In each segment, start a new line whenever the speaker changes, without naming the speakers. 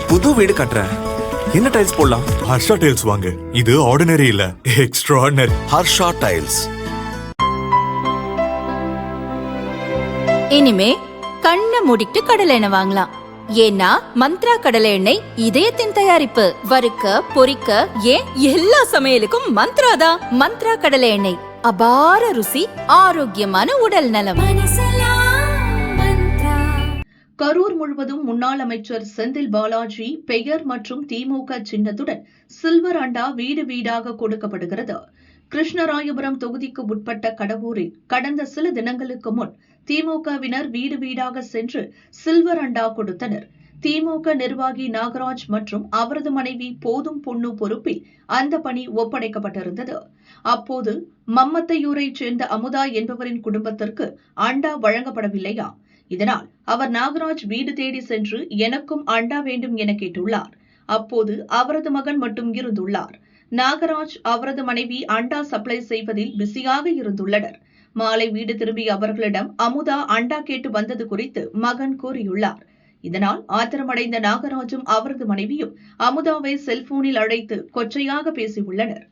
புது வீடு கட்டுறேன். என்ன டைல்ஸ் போடலாம்?
ஹர்ஷா டைல்ஸ் வாங்க. இது ஆர்டினரி இல்ல, எக்ஸ்ட்ராஆர்டினரி.
ஹர்ஷா டைல்ஸ்.
இனிமே கண்ணை மூடிட்டு கடலை எண்ணெய் வாங்கலாம். ஏன்னா மந்த்ரா கடலை எண்ணெய் இதயத்தின் தயாரிப்பு. வறுக்க பொரிக்க ஏன் எல்லா சமையலுக்கும் மந்த்ரா தான். மந்த்ரா கடலை எண்ணெய், அபார ருசி, ஆரோக்கியமான உடல் நலம்.
கரூர் முழுவதும் முன்னாள் அமைச்சர் செந்தில் பாலாஜி பெயர் மற்றும் திமுக சின்னத்துடன் சில்வர் அண்டா வீடு வீடாக கொடுக்கப்படுகிறது. கிருஷ்ணராயபுரம் தொகுதிக்கு உட்பட்ட கடவூரில் கடந்த சில தினங்களுக்கு முன் திமுகவினர் வீடு வீடாக சென்று சில்வர் அண்டா கொடுத்தனர். திமுக நிர்வாகி நாகராஜ் மற்றும் அவரது மனைவி போதும் பொண்ணு பொறுப்பில் அந்த பணி ஒப்படைக்கப்பட்டிருந்தது. அப்போது மம்மத்தையூரைச் சேர்ந்த அமுதா என்பவரின் குடும்பத்திற்கு அண்டா வழங்கப்படவில்லையா? இதனால் அவர் நாகராஜ் வீடு தேடி சென்று எனக்கும் அண்டா வேண்டும் என கேட்டுள்ளார். அப்போது அவரது மகன் மட்டும் இருந்துள்ளார். நாகராஜ் அவரது மனைவி அண்டா சப்ளை செய்வதில் பிஸியாக இருந்துள்ளனர். மாலை வீடு திரும்பிய அவர்களிடம் அமுதா அண்டா கேட்டு வந்தது குறித்து மகன் கூறியுள்ளார். இதனால் ஆத்திரமடைந்த நாகராஜும் அவரது மனைவியும் அமுதாவை செல்போனில் அழைத்து கொச்சையாக பேசியுள்ளனர்.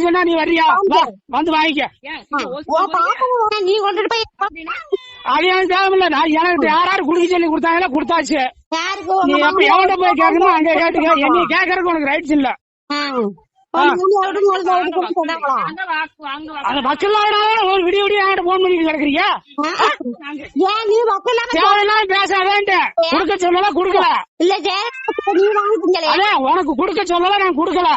சொன்னா நீ வர்றியா? வந்து வாங்கிக்க. நீ கொண்டுட்டு போய் அது எனக்கு தேவையில்ல. நான் எனக்கு யாராரு குடுக்க சொல்லி கொடுத்தாங்களோ கொடுத்தாச்சு. நீ எப்ப எவன்கிட்ட போய் கேட்கணும் அங்க கேட்டுக்க. என்னை கேட்கறதுக்கு உனக்கு ரைட்ஸ் இல்ல. அந்த வக்கீல் ஒரு விடிய விடிய என்கிட்ட போன் பண்ணி கிடக்குறீங்க. தேவையில்லாம் பேசாதேன்ட்டு. கொடுக்க சொல்லல கொடுக்கல. உனக்கு கொடுக்க சொல்லல, நான் கொடுக்கல.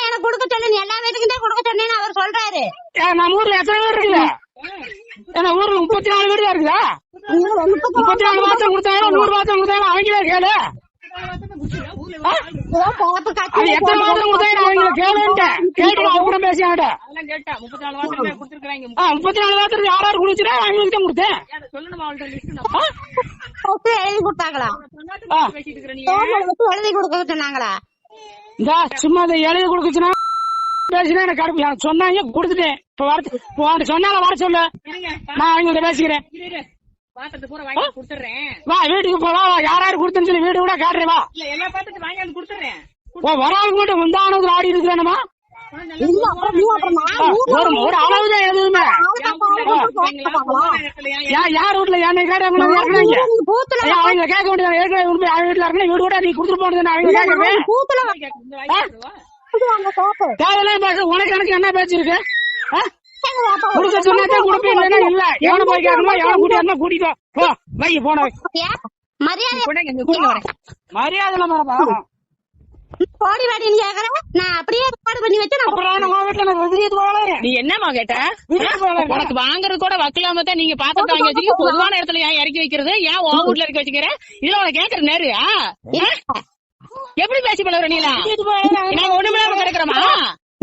எனக்கு கொடுக்க சொல்லு, எல்லா வீட்டுக்கும் தான் கொடுக்க சொன்னேன்னு அவர் சொல்றாரு.
நம்ம ஊர்ல எத்தனை பேர் இருக்குல்ல? ஏன்னா ஊர்ல 34 வீடு தான் இருக்குதா? 34 மாசம் கொடுத்தாங்க, 100 மாசம் கொடுத்தாங்க. அவங்களே கேளு. எத்தனை மாதம் கொடுத்தாங்க அவங்களை கேளுன்ட்டு கேட்டு அவங்க கூட பேசியாட்ட. 34 மாதத்துக்கு யாராரு குடிச்சுனா அவங்களுக்கு தான் கொடுத்தேன்.
எழுதி கொடுத்தாங்களா? எழுதி கொடுக்க சொன்னாங்களா?
இந்த சும்மா அதை எழுதி கொடுக்குச்சுன்னா பேசினா எனக்கு கடுப்பு. சொன்னாங்க கொடுத்துட்டேன். இப்ப சொன்னால வர சொல்லு, நான் அவங்கள்ட்ட பேசிக்கிறேன். வா வீட்டுக்கு போவா. யாராரு கொடுத்தேன்னு சொல்லி வீடு கூட காட்டுறேன். வா வராது கூட உண்டானது ஆடி இருக்கிறேனுமா? ஒரு அளவுதான் எதுவுமே. யார் வீட்டுல என்னை கேட்டாங்க அவங்க கேட்க வேண்டியது. ஏற்கனவே அவங்க வீட்டுல இருக்கணும். வீடு கூட நீ கொடுத்துட்டு போனது அவங்க கேட்கறேன். தேவையில்லாம் பேச. உனக்கு எனக்கு என்ன பேச்சிருக்கு? கொடுக்க சொன்னாதான் கொடுப்பீங்க. இல்ல எவனை போய் கேட்கணுமா? எவனை கூட்டியா கூட்டிட்டு போ. வை போன மரியாதை இல்லாமப்பா.
கோடி வாடின்னு கேக்குறேன். நான் அப்படியே ஏற்பாடு பண்ணி வச்சு
நீ என்னமா கேட்ட? உனக்கு வாங்குறது கூட வக்கலாம தான் நீங்க பாத்து வாங்கி வச்சுக்க. பொதுவான இடத்துல ஏன் இறக்கி வைக்கிறது? ஏன் உன் வீட்டுல இருக்க வச்சுக்கிற? இதுல உனக்கு கேக்குற நேரு எப்படி பேசி பழகுற? நீ நாங்க ஒண்ணுமில்லாம கிடக்குறோமா?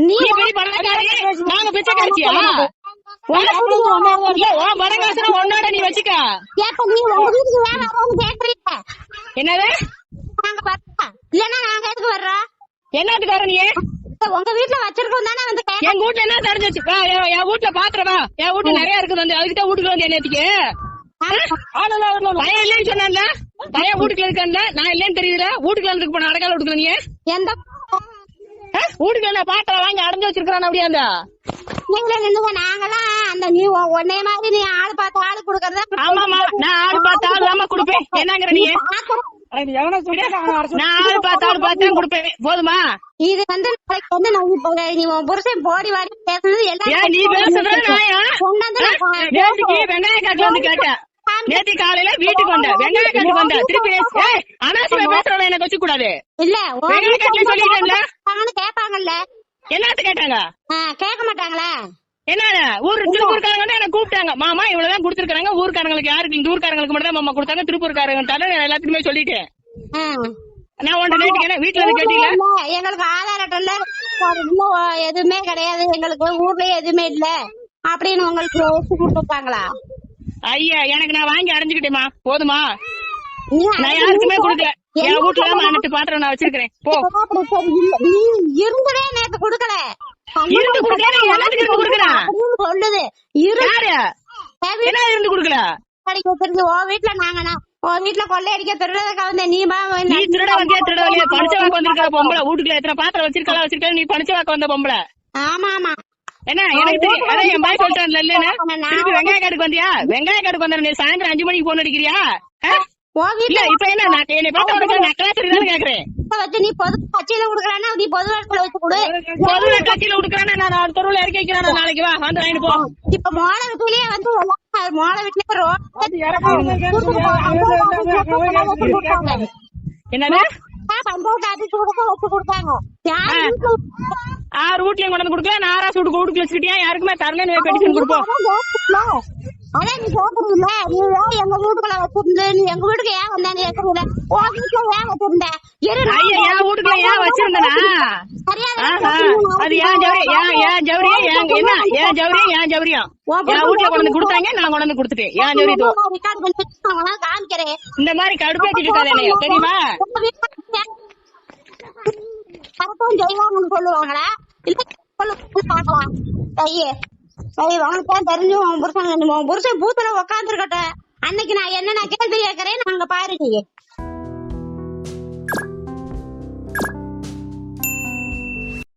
நீ பெரிய பணக்காரி, நாங்க பிச்சைக்காரிச்சியா? பணங்காசன ஒன்னோட நீ வச்சுக்க. என்னது?
இல்லன்னா நாங்க எதுக்கு வர்றோம்?
என்னத்துக்கு வர? நீ
உங்க வீட்டுல வச்சிருக்கோம் தானே வந்து.
என் வீட்டுல என்ன தெரிஞ்சிச்சு? என் வீட்டுல பாக்குறவா? என் வீட்டுல நிறைய இருக்குது. வந்து அதுக்குதான் வீட்டுக்கு வந்து என்னத்துக்கு பயம் இல்லைன்னு சொன்ன. பயம் வீட்டுக்குள்ள இருக்கான்ல, நான் இல்லன்னு தெரியுதுல. வீட்டுக்குள்ள இருக்கு போன அடக்கால வீட்டுக்குள்ள நீ
எந்த
வீட்டுக்கு என்ன பாத்திரம் வாங்கி அடைஞ்சு வச்சிருக்கான்? அப்படியா?
நாங்கெல்லாம் அந்த நீ உன்னைய மாதிரி நீ ஆளு பார்த்து ஆளு கொடுக்கறதா?
ஆமாமா, நான் ஆளு பார்த்து ஆளு இல்லாம கொடுப்பேன். என்னங்கிற நீ? நான் ஆளு பார்த்து ஆளு பார்த்தா கொடுப்பேன். போதுமா?
இது வந்து நீ உன் புருஷன் போடி வாடி பேசுறது எல்லாம்
நீ பேசுறது வெங்காய காட்டுல வந்து கேட்டேன். நேற்று காலையில வீட்டுக்கு வந்த வெங்காய காட்டுக்கு வந்த திருப்பி அனாவசியமா பேசுறவங்க எனக்கு வச்சு கூடாது.
இல்ல
வெங்காய காட்டுல சொல்லிட்டேன்ல.
கேட்பாங்கல்ல.
என்னத்து கேட்டாங்க?
கேட்க மாட்டாங்களா?
என்ன திருப்பூர்காரங்க வந்து எனக்கு கூப்பிட்டாங்க, மாமா இவ்வளவுதான் கொடுத்துருக்காங்க, ஊர்க்காரங்களுக்கு யாருக்கு இந்த ஊர்க்காரங்களுக்கு மட்டும் தான் மாமா கொடுத்தாங்க, திருப்பூர்காரங்க எல்லாத்துக்குமே சொல்லிட்டேன். நான் ஒன்று கேட்டுக்கிறேன், வீட்டுல இருந்து கேட்டீங்களா?
எங்களுக்கு ஆதார் அட்டை இல்ல, இன்னும் எதுவுமே கிடையாது, எங்களுக்கு ஊர்லயே எதுவுமே இல்ல அப்படின்னு உங்களுக்கு கொடுத்துருக்காங்களா?
ஐயா எனக்கு நான் வாங்கி அடைஞ்சுக்கிட்டேமா, போதுமா? நான் யாருக்குமே கொடுக்கல, என் வீட்டுல தான் அனைத்து பாத்திரம் நான் வச்சிருக்கிறேன். போ.
நீ இருந்ததே நேத்து கொடுக்கல,
இருந்து கொடுக்கல, நீ எல்லாத்துக்கும் இருந்து கொடுக்குறேன்
சொல்லுது.
யாரு என்ன இருந்து கொடுக்கல?
தெரிஞ்சு உன் வீட்டுல நாங்க உன் வீட்டுல கொள்ளையடிக்க திருடதுக்கு வந்து நீ
நீ திருட வந்தியா திருட வழியா? பணிச்ச வாக்கு வந்திருக்கிற பொம்பளை வீட்டுக்குள்ள எத்தனை பாத்திரம் வச்சிருக்கா, நீ பணிச்ச வாக்கு வந்த பொம்பளை.
ஆமா ஆமா
என்ன எனக்கு தெரியும், அதான் என் பாய் சொல்லிட்டான்ல இல்லன்னு. திருப்பி வெங்காய காட்டுக்கு வந்தியா? வெங்காய காட்டுக்கு வந்த நீ சாயந்தரம் 5 மணிக்கு போன் அடிக்கிறியா? இல்ல இப்ப என்ன என்னை பார்த்து நக்கலா சரிதான் கேக்குறேன்.
வச்சு நீ பொது கட்சியில குடுக்கறானா, நீ பொது இடத்துல வச்சு கொடு.
பொது கட்சியில குடுக்கறானா, நான் தெருவுல இறக்கி வைக்கிறேன், நாளைக்கு வா வந்து வாங்கிட்டு போ.
இப்ப மோள வீட்லயே வந்து மோள வீட்லயே
என்னது
பஞ்சாயத்து ஆபீஸ் வச்சு கொடுத்தாங்க.
6 வீட்லயும் கொண்டு வந்து கொடுக்கல, நான் 6 வீட்டுக்கு வச்சுக்கிட்டியா? யாருக்குமே தரலன்னு பெட்டிஷன் கொடுப்போம்.
அதான் நீ கேக்குறீங்களா, நீ ஏன் எங்க வீட்டுக்குள்ள வச்சிருந்த, நீ எங்க வீட்டுக்கு ஏன் வந்த கேக்குறீங்க, உன் வீட்டுல ஏன் வச்சிருந்த?
ஐயா என் வீட்டுக்குள்ள ஏன் வச்சிருந்தனா? அது ஏன் ஜவுரியா என் ஜவுரியம் என் வீட்டுல கொண்டு கொடுத்தாங்க, நான் கொண்டு வந்து கொடுத்துட்டேன். ஏன் ஜவுரி
காமிக்கிறேன்.
இந்த மாதிரி கடுப்பேற்றிட்டு இருக்காது என்னைய, தெரியுமா?
செய்வாங்கன்னு சொல்லுவாங்களா? இல்ல பாக்கலாம் ஐயே உனக்கு தெரிஞ்சு உன் புருஷன் பூத்துல உட்காந்துருக்கட்டும், அன்னைக்கு நான் என்ன கேள்வி கேட்கறேன், நாங்க பாருங்க.